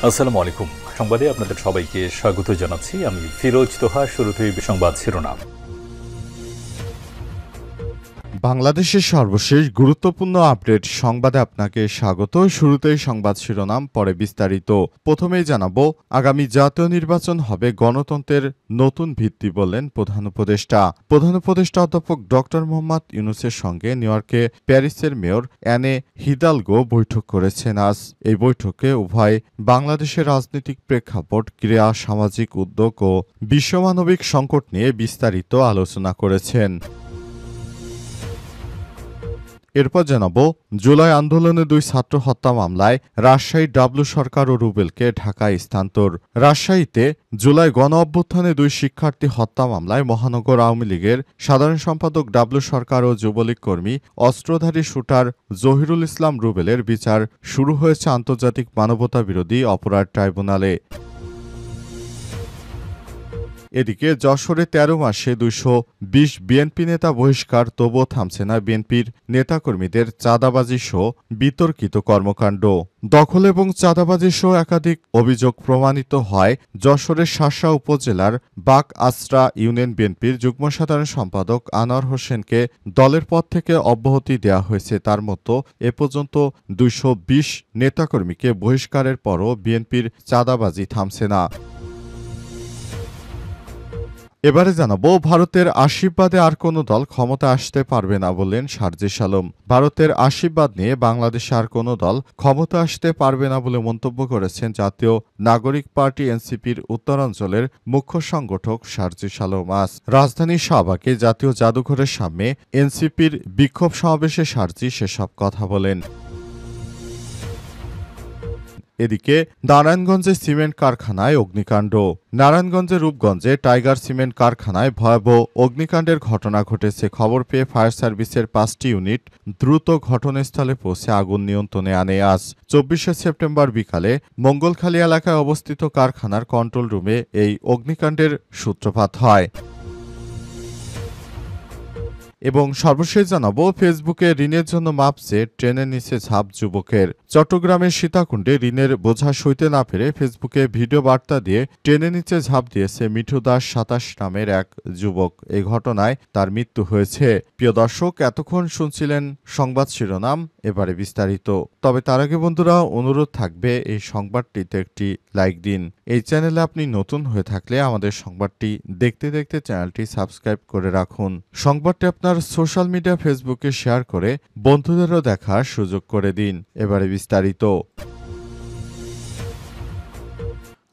আসসালামু আলাইকুম। সংবাদে আপনাদের সবাইকে স্বাগত জানাচ্ছি। আমি ফিরোজ তোহা। শুরুতেই সংবাদ শিরোনাম। বাংলাদেশের সর্বশেষ গুরুত্বপূর্ণ আপডেট সংবাদে আপনাকে স্বাগত। শুরুতেই সংবাদ শিরোনাম, পরে বিস্তারিত। প্রথমেই জানাবো, আগামী জাতীয় নির্বাচন হবে গণতন্ত্রের নতুন ভিত্তি বললেন প্রধান উপদেষ্টা। প্রধান উপদেষ্টা অধ্যাপক ডক্টর মোহাম্মদ ইউনূসের সঙ্গে নিউ ইয়র্কে প্যারিসের মেয়র অ্যানে হিদালগো বৈঠক করেছেন আজ। এই বৈঠকে উভয় বাংলাদেশের রাজনৈতিক প্রেক্ষাপট, ক্রীড়া, সামাজিক উদ্যোগ ও বিশ্বমানবিক সংকট নিয়ে বিস্তারিত আলোচনা করেছেন। এরপর জানাবো, জুলাই আন্দোলনে 2 ছাত্র হত্যা মামলায় রাজশাহী ডাবলু সরকার ও রুবেলকে ঢাকায় স্থানান্তর। রাজশাহীতে জুলাই গণ অভ্যুত্থানে 2 শিক্ষার্থী হত্যা মামলায় মহানগর আওয়ামী লীগের সাধারণ সম্পাদক ডাবলু সরকার ও যুবলীগ কর্মী অস্ত্রধারী শুটার জহিরুল ইসলাম রুবেলের বিচার শুরু হয়েছে আন্তর্জাতিক মানবতাবিরোধী অপরাধ ট্রাইব্যুনালে। এদিকে যশোরে ১৩ মাসে ২২০ বিএনপি নেতা বহিষ্কার, তবুও থামছে না বিএনপির নেতাকর্মীদের চাঁদাবাজি সহ বিতর্কিত কর্মকাণ্ড। দখল এবং চাঁদাবাজি সহ একাধিক অভিযোগ প্রমাণিত হয় যশোরের শাসা উপজেলার বাক আশ্রা ইউনিয়ন বিএনপির যুগ্ম সাধারণ সম্পাদক আনোয়ার হোসেনকে দলের পদ থেকে অব্যাহতি দেওয়া হয়েছে। তার মতো এ পর্যন্ত ২২০ নেতাকর্মীকে বহিষ্কারের পরও বিএনপির চাঁদাবাজি থামছে না। এবারে জানাবো, ভারতের আশীর্বাদে আর কোনো দল ক্ষমতা আসতে পারবে না বললেন সার্জিস আলম। ভারতের আশীর্বাদ নিয়ে বাংলাদেশে আর কোনো দল ক্ষমতা আসতে পারবে না বলে মন্তব্য করেছেন জাতীয় নাগরিক পার্টি এনসিপির উত্তরাঞ্চলের মুখ্য সংগঠক সার্জিস আলম। আজ রাজধানীর শাহবাগে জাতীয় জাদুঘরের সামনে এনসিপির বিক্ষোভ সমাবেশে সার্জিস সেসব কথা বলেন। এদিকে নারায়ণগঞ্জে সিমেন্ট কারখানায় অগ্নিকাণ্ড। নারায়ণগঞ্জের রূপগঞ্জে টাইগার সিমেন্ট কারখানায় ভয়াবহ অগ্নিকাণ্ডের ঘটনা ঘটেছে। খবর পেয়ে ফায়ার সার্ভিসের 5টি ইউনিট দ্রুত ঘটনাস্থলে পৌঁছে আগুন নিয়ন্ত্রণে আনে। আজ 24শে সেপ্টেম্বর বিকালে মঙ্গলখালী এলাকায় অবস্থিত কারখানার কন্ট্রোল রুমে এই অগ্নিকাণ্ডের সূত্রপাত হয়। এবং সর্বশেষ জানাবো, ফেসবুকে ঋণের জন্য মাপছে ট্রেনের নিচে ঝাঁপ যুবকের। চট্টগ্রামের সীতাকুণ্ডে ঋণের বোঝা সইতে না পেরে ফেসবুকে ভিডিও বার্তা দিয়ে ট্রেনের নিচে ঝাঁপ দিয়েছে মিঠু দাস 27 নামের এক যুবক। এই ঘটনায় তার মৃত্যু হয়েছে। প্রিয় দর্শক, এতক্ষণ শুনছিলেন সংবাদ শিরোনাম, এবারে বিস্তারিত। তবে তার আগে বন্ধুরা, অনুরোধ থাকবে এই সংবাদটিতে একটি লাইক দিন। এই চ্যানেলে আপনি নতুন হয়ে থাকলে আমাদের সংবাদটি দেখতে দেখতে চ্যানেলটি সাবস্ক্রাইব করে রাখুন। সংবাদটি আপনার সোশ্যাল মিডিয়া ফেসবুকে শেয়ার করে বন্ধুদেরও দেখার সুযোগ করে দিন। এবারে বিস্তারিত।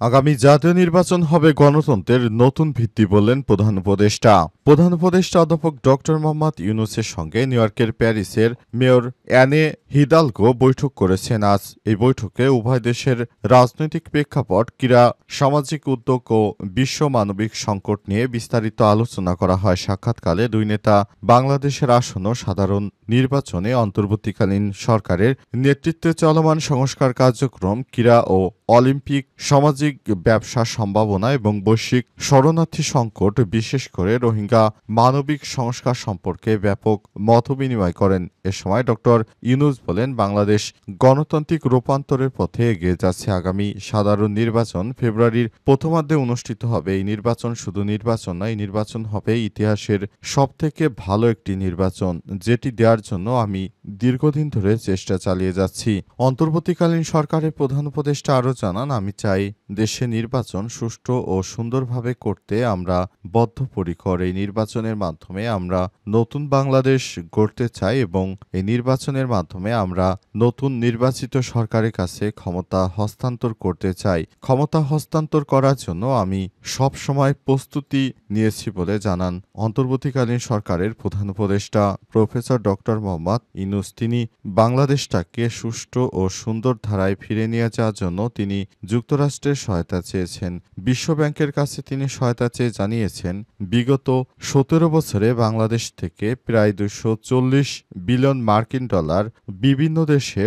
আগামী জাতীয় নির্বাচন হবে গণতন্ত্রের নতুন ভিত্তি বললেন প্রধান উপদেষ্টা। প্রধান উপদেষ্টা অধ্যাপক ডক্টর মোহাম্মদ ইউনূসের সঙ্গে নিউ ইয়র্কের প্যারিসের মেয়র অ্যানে হিদালগো বৈঠক করেছেন আজ। এই বৈঠকে উভয় দেশের রাজনৈতিক প্রেক্ষাপট, ক্রীড়া, সামাজিক উদ্যোগ ও বিশ্ব মানবিক সংকট নিয়ে বিস্তারিত আলোচনা করা হয়। সাক্ষাৎকালে দুই নেতা বাংলাদেশের আসন্ন সাধারণ নির্বাচনে অন্তর্বর্তীকালীন সরকারের নেতৃত্বে চলমান সংস্কার কার্যক্রম, ক্রীড়া ও অলিম্পিক, সামাজিক ব্যবসা সম্ভাবনা এবং বৈশ্বিক শরণার্থী সংকট, বিশেষ করে রোহিঙ্গা মানবিক সংস্কার সম্পর্কে ব্যাপক মতবিনিময় করেন। এ সময় ডক্টর ইউনূস বলেন, বাংলাদেশ গণতান্ত্রিক রূপান্তরের পথে এগিয়ে যাচ্ছে। আগামী সাধারণ নির্বাচন ফেব্রুয়ারির প্রথমার্ধে অনুষ্ঠিত হবে। এই নির্বাচন শুধু নির্বাচন নয়, এই নির্বাচন হবে ইতিহাসের সবথেকে ভালো একটি নির্বাচন, যেটি দেওয়ার জন্য আমি দীর্ঘদিন ধরে চেষ্টা চালিয়ে যাচ্ছি। অন্তর্বর্তীকালীন সরকারের প্রধান উপদেষ্টা আরও জানান, আমি চাই দেশে নির্বাচন সুষ্ঠু ও সুন্দরভাবে করতে আমরা বদ্ধপরিকর। এই নির্বাচনের মাধ্যমে আমরা নতুন বাংলাদেশ গড়তে চাই এবং এই নির্বাচনের মাধ্যমে আমরা নতুন নির্বাচিত সরকারের কাছে ক্ষমতা হস্তান্তর করতে চাই। ক্ষমতা হস্তান্তর করার জন্য আমি সব সময় প্রস্তুতি নিয়েছি বলে জানান অন্তর্বর্তীকালীন সরকারের প্রধান উপদেষ্টা প্রফেসর ডক্টর মোহাম্মদ ইউনূস। তিনি বাংলাদেশটাকে সুষ্ঠু ও সুন্দর ধারায় ফিরে নিয়ে যাওয়ার জন্য তিনি যুক্তরাষ্ট্রের সহায়তা চেয়েছেন। বিশ্বব্যাংকের কাছে তিনি সহায়তা চেয়ে জানিয়েছেন, বিগত 17 বছরে বাংলাদেশ থেকে প্রায় 240 বিলিয়ন মার্কিন ডলার বিভিন্ন দেশে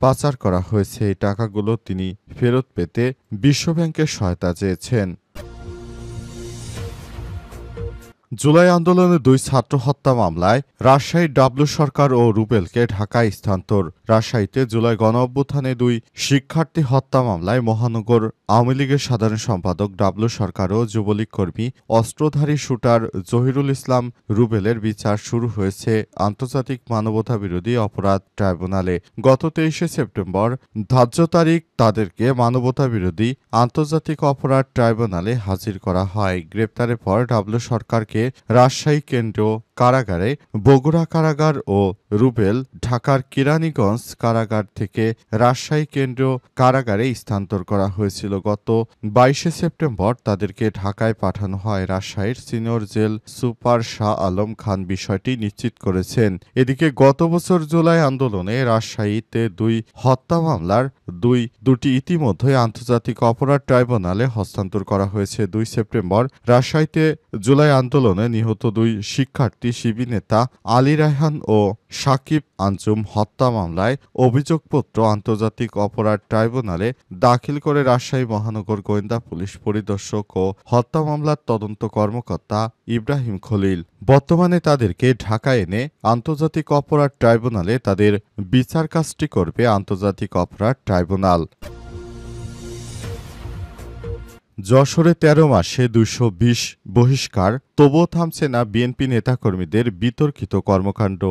পাচার করা হয়েছে। এই টাকাগুলো তিনি ফেরত পেতে বিশ্বব্যাংকের সহায়তা চেয়েছেন। জুলাই আন্দোলনে 2 ছাত্র হত্যা মামলায় রাজশাহীর ডাবলু সরকার ও রুবেলকে ঢাকায় স্থানান্তর। রাজশাহীতে জুলাই গণঅভ্যুত্থানে 2 শিক্ষার্থী হত্যা মামলায় মহানগর আওয়ামী লীগের সাধারণ সম্পাদক ডাবলু সরকার ও যুবলীগ কর্মী অস্ত্রধারী শুটার জহিরুল ইসলাম রুবেলের বিচার শুরু হয়েছে আন্তর্জাতিক মানবতাবিরোধী অপরাধ ট্রাইব্যুনালে। গত 23শে সেপ্টেম্বর ধার্য তারিখ তাদেরকে মানবতাবিরোধী আন্তর্জাতিক অপরাধ ট্রাইব্যুনালে হাজির করা হয়। গ্রেপ্তারের পর ডাবলু সরকারকে রাজশাহী কেন্দ্রীয় কারাগারে, বগুড়া কারাগার ও রুবেল ঢাকার কেরানীগঞ্জ কারাগার থেকে রাজশাহী কেন্দ্রীয় কারাগারে স্থানান্তর করা হয়েছিল। গত 22শে সেপ্টেম্বর তাদেরকে ঢাকায় পাঠানো হয়। রাজশাহীর senior jail super Shah Alam Khan বিষয়টি নিশ্চিত করেছেন। এদিকে গত বছর জুলাই আন্দোলনে রাজশাহীতে 2 হত্যা মামলার দুটি ইতিমধ্যে আন্তর্জাতিক অপরাধ ট্রাইব্যুনালে হস্তান্তর করা হয়েছে। 2 সেপ্টেম্বর রাজশাহীতে জুলাই আন্দোলনে নিহত 2 শিক্ষার্থী শিবির নেতা আলী রায়হান ও সাকিব আঞ্জুম হত্যা মামলায় অভিযোগপত্র আন্তর্জাতিক অপরাধ ট্রাইব্যুনালে দাখিল করে রাজশাহী মহানগর গোয়েন্দা পুলিশ পরিদর্শক ও হত্যা মামলার তদন্ত কর্মকর্তা ইব্রাহিম খলিল। বর্তমানে তাদেরকে ঢাকায় এনে আন্তর্জাতিক অপরাধ ট্রাইব্যুনালে তাদের বিচার কাজটি করবে আন্তর্জাতিক অপরাধ ট্রাইব্যুনাল। যশোরে 13 মাসে 220 বহিষ্কার, তবুও থামছে না বিএনপি নেতাকর্মীদের বিতর্কিত কর্মকাণ্ড।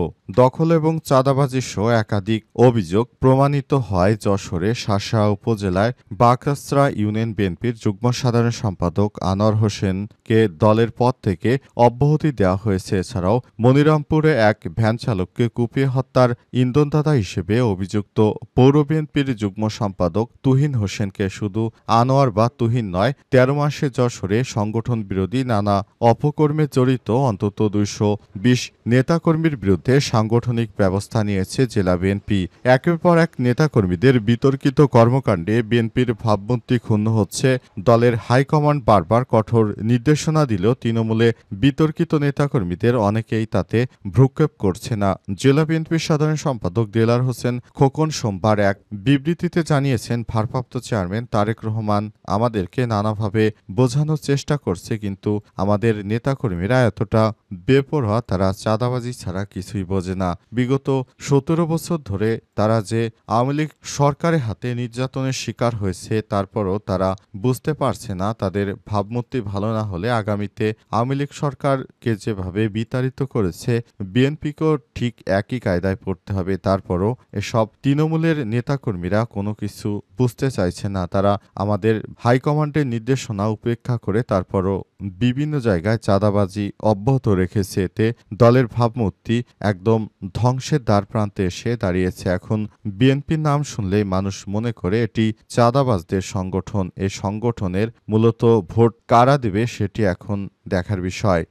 দখল এবং চাঁদাবাজি সহ একাধিক অভিযোগ প্রমাণিত হয় যশোরে শাসা উপজেলায় বাকরাসরা ইউনিয়ন বিএনপির যুগ্ম সাধারণ সম্পাদক আনোয়ার হোসেনকে দলের পদ থেকে অব্যাহতি দেওয়া হয়েছে। এছাড়াও মনিরামপুরে এক ভ্যান চালককে কুপিয়ে হত্যার ইন্ধনদাতা হিসেবে অভিযুক্ত পৌর বিএনপির যুগ্ম সম্পাদক তুহিন হোসেনকে শুধু আনোয়ার বা তুহিন নয়, 13 মাসে যশোরে সংগঠন বিরোধী নানা অপকর্মে জড়িত অন্তত 220 নেতাকর্মীর বিরুদ্ধে সাংগঠনিক ব্যবস্থা নিয়েছে জেলা বিএনপি। একের পর এক নেতাকর্মীদের বিতর্কিত কর্মকাণ্ডে বিএনপির ভাবমূর্তি ক্ষুণ্ণ হচ্ছে। দলের হাইকমান্ড বারবার কঠোর নির্দেশনা দিলেও তৃণমূলে বিতর্কিত নেতাকর্মীদের অনেকেই তাতে ভ্রুক্ষেপ করছে না। জেলা বিএনপির সাধারণ সম্পাদক দেলার হোসেন খোকন সোমবার এক বিবৃতিতে জানিয়েছেন, ভারপ্রাপ্ত চেয়ারম্যান তারেক রহমান আমাদেরকে নানাভাবে বোঝানোর চেষ্টা করছে, কিন্তু আমাদের নেতাকর্মীরা এতটা বেপরোয়া, তারা চাঁদাবাজি ছাড়া কিছুই বোঝে না। বিগত 17 বছর ধরে তারা যে আওয়ামী লীগ সরকারের হাতে নির্যাতনের শিকার হয়েছে, তারপরও তারা বুঝতে পারছে না তাদের ভাবমূর্তি ভালো না হলে আগামীতে আওয়ামী লীগ সরকারকে যেভাবে বিতাড়িত করেছে বিএনপিকেও ঠিক একই কায়দায় পড়তে হবে। তারপরও এসব তৃণমূলের নেতাকর্মীরা কোনো কিছু বুঝতে চাইছে না। তারা আমাদের হাইকমান্ডের নির্দেশনা উপেক্ষা করে তারপরও বিভিন্ন জায়গায় চাঁদাবাজি অব্যাহত রেখেছে। এতে দলের ভাবমূর্তি একদম ধ্বংসের দ্বারপ্রান্তে এসে দাঁড়িয়েছে। এখন বিএনপির নাম শুনলেই মানুষ মনে করে এটি চাঁদাবাজদের সংগঠন। এই সংগঠনের মূলত ভোট কারা দেবে সেটি এখন দেখার বিষয়।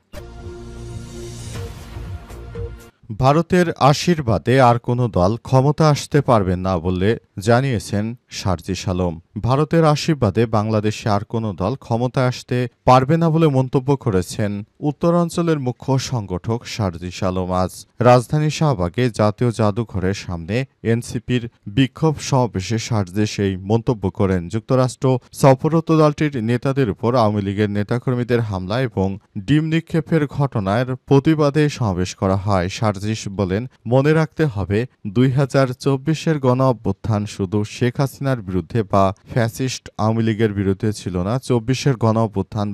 ভারতের আশীর্বাদে আর কোনো দল ক্ষমতা আসতে পারবে না বলে জানিয়েছেন সার্জিস আলম। ভারতের আশীর্বাদে বাংলাদেশে আর কোনো দল ক্ষমতায় আসতে পারবে না বলে মন্তব্য করেছেন উত্তরাঞ্চলের মুখ্য সংগঠক সার্জিস আলম। আজ রাজধানী শাহবাগে জাতীয় জাদুঘরের সামনে এনসিপির বিক্ষোভ সমাবেশে সার্জিস এই মন্তব্য করেন। যুক্তরাষ্ট্র সফররত দলটির নেতাদের উপর আওয়ামী লীগের নেতাকর্মীদের হামলা এবং ডিম নিক্ষেপের ঘটনার প্রতিবাদে সমাবেশ করা হয়। সার্জিস বলেন, মনে রাখতে হবে 2024-এর গণ অভ্যুত্থান শুধু শেখ হাসিনার বিরুদ্ধে বা ফ্যাসিস্ট আওয়ামী লীগের বিরুদ্ধে ছিল না। 24-এর গণ অভ্যুত্থান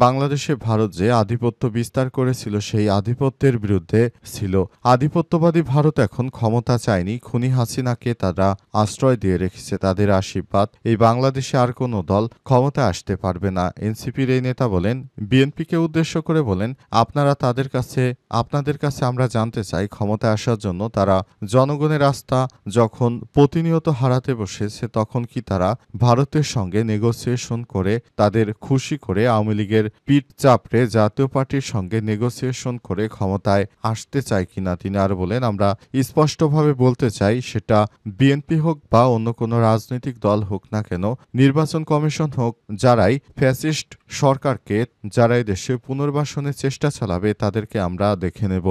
বাংলাদেশে ভারত যে আধিপত্য বিস্তার করেছিল সেই আধিপত্যের বিরুদ্ধে ছিল। আধিপত্যবাদী ভারত এখন ক্ষমতা চায়নি, খুনি হাসিনাকে তারা আশ্রয় দিয়ে রেখেছে। তাদের আশীর্বাদ এই বাংলাদেশে আর কোনো দল ক্ষমতা আসতে পারবে না। এনসিপির এই নেতা বলেন, বিএনপিকে উদ্দেশ্য করে বলেন, আপনাদের কাছে আমরা জানতে চাই, ক্ষমতায় আসার জন্য তারা জনগণের আস্থা যখন প্রতিনিয়ত হারাতে বসেছে তখন কি তারা ভারতের সঙ্গে নেগোসিয়েশন করে তাদের খুশি করে আওয়ামী লীগের পিঠ চাপড়ে জাতীয় পার্টির সঙ্গে নেগোসিয়েশন করে ক্ষমতায় আসতে চায় কিনা? তিনি আরো বলেন, আমরা স্পষ্টভাবে বলতে চাই, সেটা বিএনপি হোক বা অন্য কোনো রাজনৈতিক দল হোক না কেন, নির্বাচন কমিশন হোক, যারাই ফ্যাসিস্ট সরকারকে, যারাই দেশে পুনর্বাসনের চেষ্টা চালাবে তাদেরকে আমরা দেখে নেব।